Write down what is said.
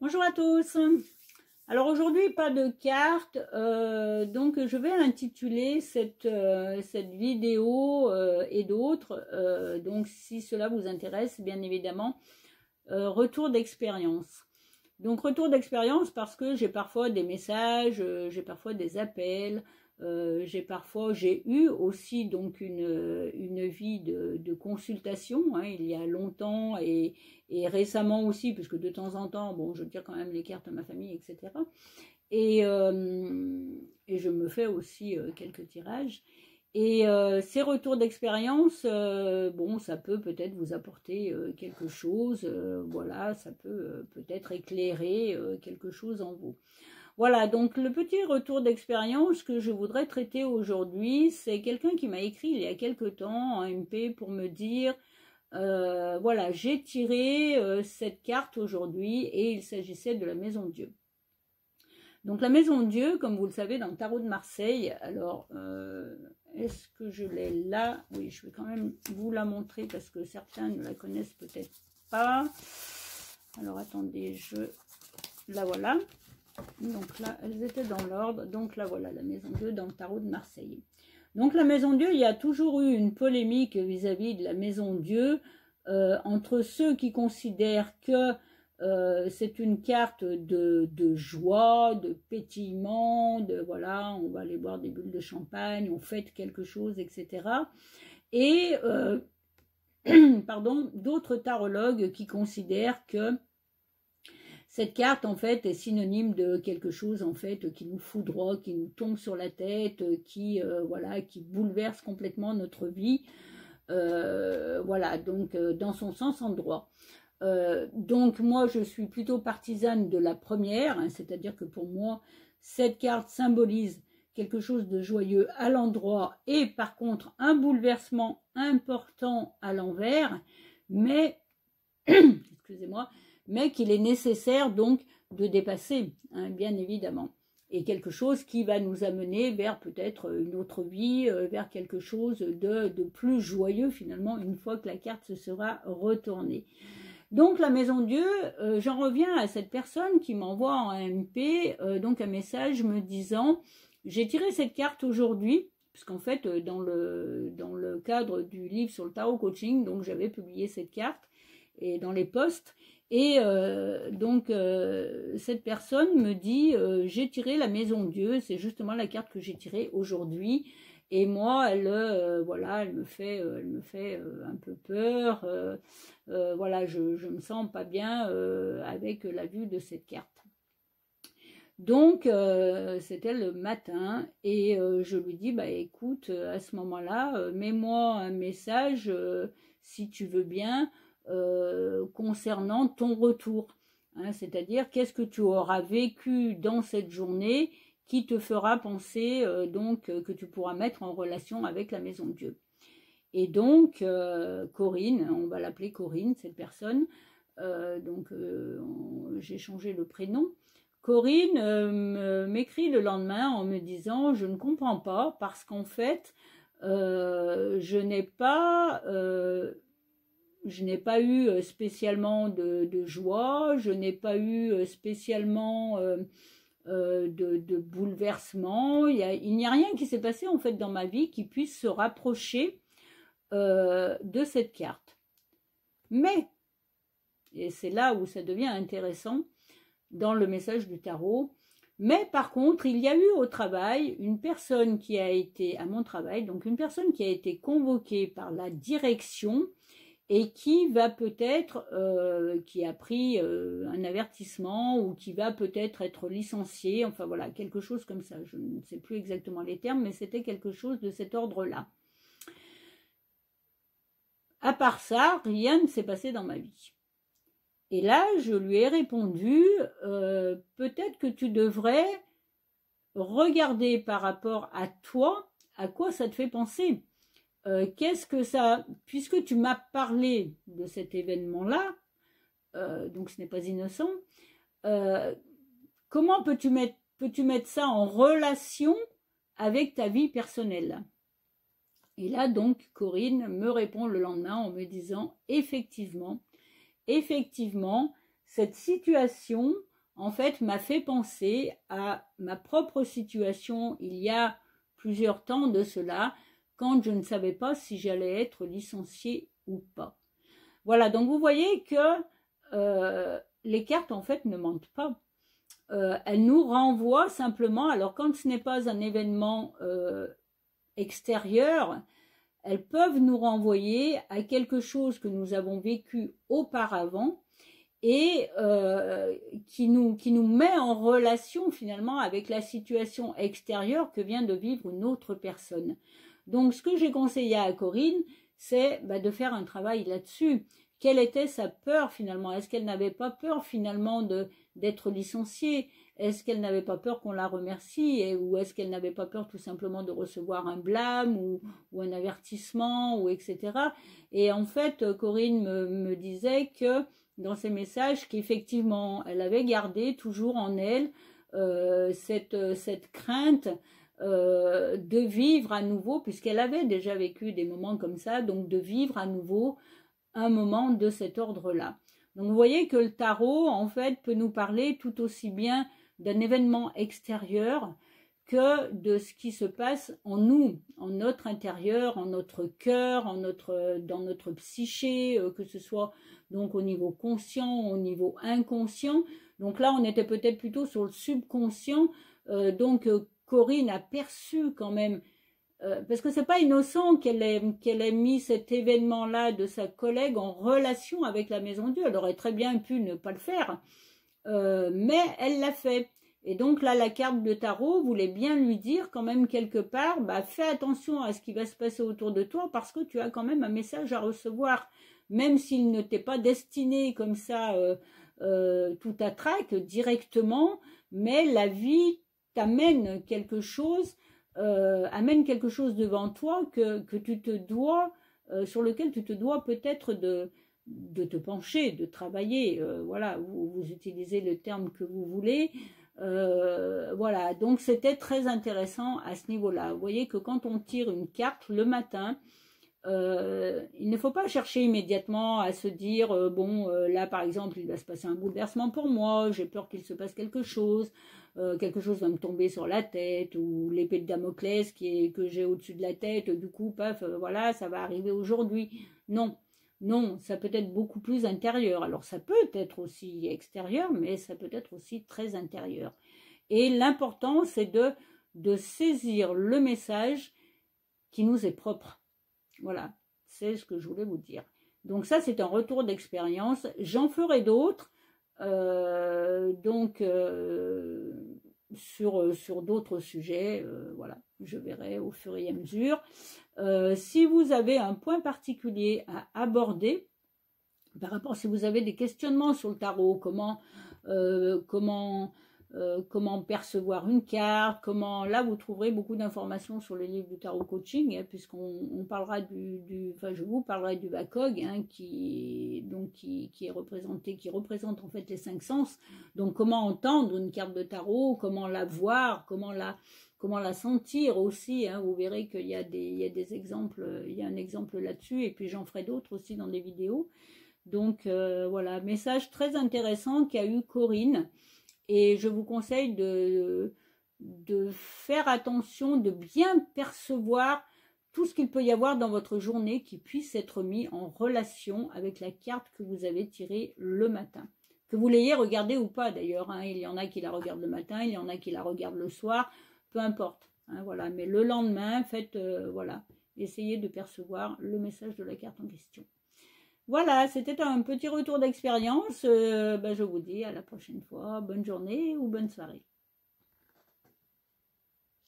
Bonjour à tous. Alors aujourd'hui pas de carte, donc je vais intituler cette vidéo et d'autres, donc si cela vous intéresse bien évidemment, retour d'expérience. Donc retour d'expérience parce que j'ai parfois des messages, j'ai parfois des appels, j'ai eu aussi donc une vie de consultation, hein, il y a longtemps et récemment aussi, puisque de temps en temps, bon, je tire quand même les cartes à ma famille, etc. Et je me fais aussi quelques tirages. Et ces retours d'expérience, bon, ça peut peut-être vous apporter quelque chose, voilà, ça peut peut-être éclairer quelque chose en vous. Voilà, donc le petit retour d'expérience que je voudrais traiter aujourd'hui, c'est quelqu'un qui m'a écrit il y a quelque temps en MP pour me dire, voilà, j'ai tiré cette carte aujourd'hui et il s'agissait de la Maison Dieu. Donc la Maison Dieu, comme vous le savez, dans le tarot de Marseille, alors est-ce que je l'ai là? Oui, je vais quand même vous la montrer parce que certains ne la connaissent peut-être pas. Alors attendez, la voilà. Donc là, elles étaient dans l'ordre. Donc là, voilà, la Maison Dieu dans le tarot de Marseille. Donc la Maison Dieu, il y a toujours eu une polémique vis-à-vis de la Maison Dieu entre ceux qui considèrent que c'est une carte de joie, de pétillement, de voilà, on va aller boire des bulles de champagne, on fête quelque chose, etc. Et pardon, d'autres tarologues qui considèrent que cette carte, en fait, est synonyme de quelque chose, en fait, qui nous foudroie, qui nous tombe sur la tête, voilà, qui bouleverse complètement notre vie. Voilà, donc, dans son sens en droit. Donc, moi, je suis plutôt partisane de la première, hein, c'est-à-dire que pour moi, cette carte symbolise quelque chose de joyeux à l'endroit et, par contre, un bouleversement important à l'envers, mais, excusez-moi, mais qu'il est nécessaire donc de dépasser, hein, bien évidemment. Et quelque chose qui va nous amener vers peut-être une autre vie, vers quelque chose de plus joyeux finalement, une fois que la carte se sera retournée. Donc la Maison Dieu, j'en reviens à cette personne qui m'envoie en MP donc un message me disant « J'ai tiré cette carte aujourd'hui », puisqu'en fait dans le cadre du livre sur le tarot coaching, donc j'avais publié cette carte, et dans les posts, et cette personne me dit j'ai tiré la Maison Dieu, c'est justement la carte que j'ai tirée aujourd'hui, et moi voilà, elle me fait un peu peur, voilà, je me sens pas bien avec la vue de cette carte. Donc c'était le matin et je lui dis bah écoute, à ce moment-là mets-moi un message si tu veux bien concernant ton retour, hein, c'est-à-dire qu'est-ce que tu auras vécu dans cette journée qui te fera penser que tu pourras mettre en relation avec la Maison Dieu. Et donc Corinne, on va l'appeler Corinne, cette personne, j'ai changé le prénom. Corinne m'écrit le lendemain en me disant je ne comprends pas parce qu'en fait je n'ai pas eu spécialement de joie, je n'ai pas eu spécialement de bouleversement, il n'y a rien qui s'est passé en fait dans ma vie qui puisse se rapprocher de cette carte. Mais, et c'est là où ça devient intéressant dans le message du tarot, mais par contre, il y a eu au travail une personne qui a été, à mon travail, donc une personne qui a été convoquée par la direction et qui va peut-être, qui a pris un avertissement ou qui va peut-être être licenciée, enfin voilà, quelque chose comme ça, je ne sais plus exactement les termes, mais c'était quelque chose de cet ordre-là. À part ça, rien ne s'est passé dans ma vie. Et là, je lui ai répondu, peut-être que tu devrais regarder par rapport à toi, à quoi ça te fait penser. Qu'est-ce que ça, puisque tu m'as parlé de cet événement-là, donc ce n'est pas innocent, comment peux-tu mettre ça en relation avec ta vie personnelle? Et là, donc, Corinne me répond le lendemain en me disant, effectivement, cette situation en fait, m'a fait penser à ma propre situation il y a plusieurs temps de cela, quand je ne savais pas si j'allais être licenciée ou pas. Voilà, donc vous voyez que les cartes, en fait, ne mentent pas. Elles nous renvoient simplement, alors quand ce n'est pas un événement extérieur, elles peuvent nous renvoyer à quelque chose que nous avons vécu auparavant et qui nous met en relation finalement avec la situation extérieure que vient de vivre une autre personne. Donc ce que j'ai conseillé à Corinne, c'est de faire un travail là-dessus. Quelle était sa peur finalement? Est-ce qu'elle n'avait pas peur finalement d'être licenciée? Est-ce qu'elle n'avait pas peur qu'on la remercie? Ou est-ce qu'elle n'avait pas peur tout simplement de recevoir un blâme ou un avertissement, ou etc. Et en fait, Corinne me disait que dans ses messages, qu'effectivement, elle avait gardé toujours en elle cette crainte de vivre à nouveau, puisqu'elle avait déjà vécu des moments comme ça, donc de vivre à nouveau un moment de cet ordre-là. Donc vous voyez que le tarot, en fait, peut nous parler tout aussi bien d'un événement extérieur que de ce qui se passe en nous, en notre intérieur, en notre cœur, dans notre psyché, que ce soit donc au niveau conscient, au niveau inconscient. Donc là, on était peut-être plutôt sur le subconscient. Corinne a perçu quand même, parce que c'est pas innocent qu'elle ait mis cet événement-là de sa collègue en relation avec la Maison Dieu. Elle aurait très bien pu ne pas le faire, mais elle l'a fait. Et donc là, la carte de tarot voulait bien lui dire quand même quelque part, fais attention à ce qui va se passer autour de toi, parce que tu as quand même un message à recevoir, même s'il ne t'est pas destiné comme ça tout à trac directement, mais la vie t'amène quelque chose, devant toi que tu te dois, sur lequel tu te dois peut-être de te pencher, de travailler. Voilà, vous utilisez le terme que vous voulez. Voilà, donc c'était très intéressant à ce niveau-là. Vous voyez que quand on tire une carte le matin, il ne faut pas chercher immédiatement à se dire là par exemple il va se passer un bouleversement pour moi, j'ai peur qu'il se passe quelque chose va me tomber sur la tête, ou l'épée de Damoclès que j'ai au-dessus de la tête, du coup paf, voilà, ça va arriver aujourd'hui. Non, ça peut être beaucoup plus intérieur. Alors ça peut être aussi extérieur, mais ça peut être aussi très intérieur. Et l'important, c'est de saisir le message qui nous est propre. Sur d'autres sujets, voilà, je verrai au fur et à mesure. Si vous avez un point particulier à aborder, par rapport, si vous avez des questionnements sur le tarot, comment percevoir une carte, là vous trouverez beaucoup d'informations sur les livres du tarot coaching, puisqu'on parlera je vous parlerai du VACOG, qui représente en fait les 5 sens. Donc comment entendre une carte de tarot, comment la voir, comment la sentir aussi, vous verrez qu'il y a des exemples, il y a un exemple là-dessus, et puis j'en ferai d'autres aussi dans des vidéos. Donc voilà, message très intéressant qu'a eu Corinne. Et je vous conseille de faire attention, de bien percevoir tout ce qu'il peut y avoir dans votre journée qui puisse être mis en relation avec la carte que vous avez tirée le matin. Que vous l'ayez regardée ou pas d'ailleurs, il y en a qui la regardent le matin, il y en a qui la regardent le soir, peu importe. Voilà. Mais le lendemain, essayez de percevoir le message de la carte en question. Voilà, c'était un petit retour d'expérience. Je vous dis à la prochaine fois. Bonne journée ou bonne soirée.